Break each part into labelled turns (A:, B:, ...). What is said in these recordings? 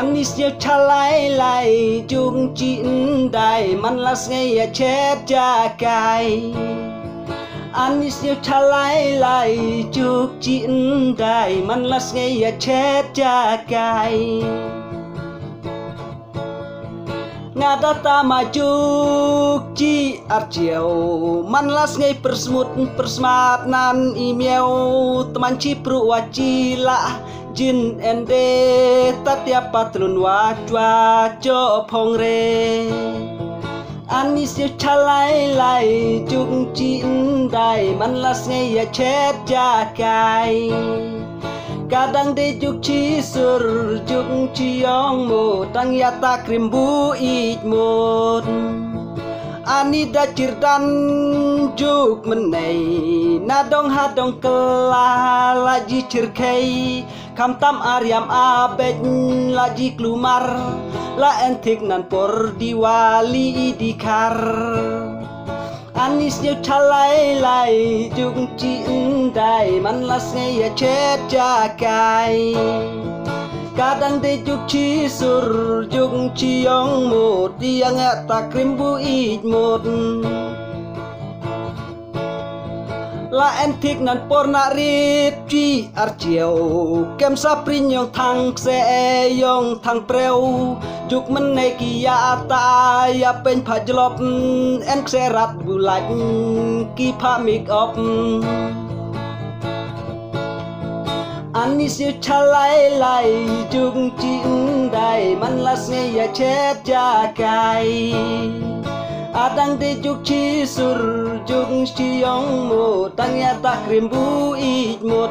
A: Anis nhiều cha lại chung chín đại man las ngay chết cha cài Anis nhiều cha lại chung chín đại man las ngay chết cha cài Ngada tama ci arciau man las ngay persmut persmat nan email teman cipru wacila jin ende tatia patrun wajwa jo phong re Anis yo chalai chung chin dai man las ngay chết cha cài kadang de juk chi sur juk chi yong mo tang ya ta krimbu it mod ani da cirdan juk menai na dong ha dong kela laji cirkai kam tam aryam abet laji klumar la entik nan por diwali dikar Anis nhiều cha lại chung chín đại man las ngay chết cha cài kadang de juk chi sur juk chi yong một yang ta krimbu it một la entik nan porna rit chi arciau kem saprin yong thang se yong thang preu juk men nei kia ta ya pen phajlop en kserat bulaj ki pha make up Anis yo chalai chung chin dai man las ngay chết cha cài adang de juk chi sur juk chi yong mo tang ya ta krimbu it một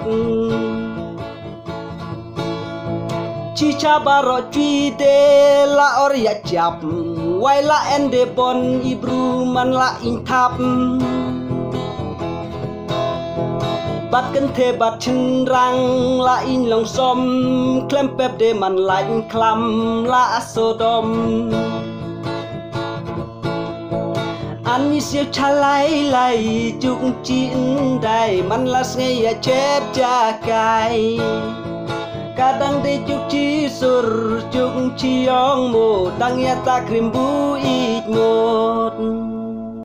A: chi cha baro chi de la or ya chap wai la ende bon ibru man la in thap bat kan the bat chin rang la in long som klem pep de man lạnh klam la sodom Anis yo chalai chung chin dai man las ngay chết cha cài kadang de juk chi sur juk chi yong mo tang ya ta krimbu it một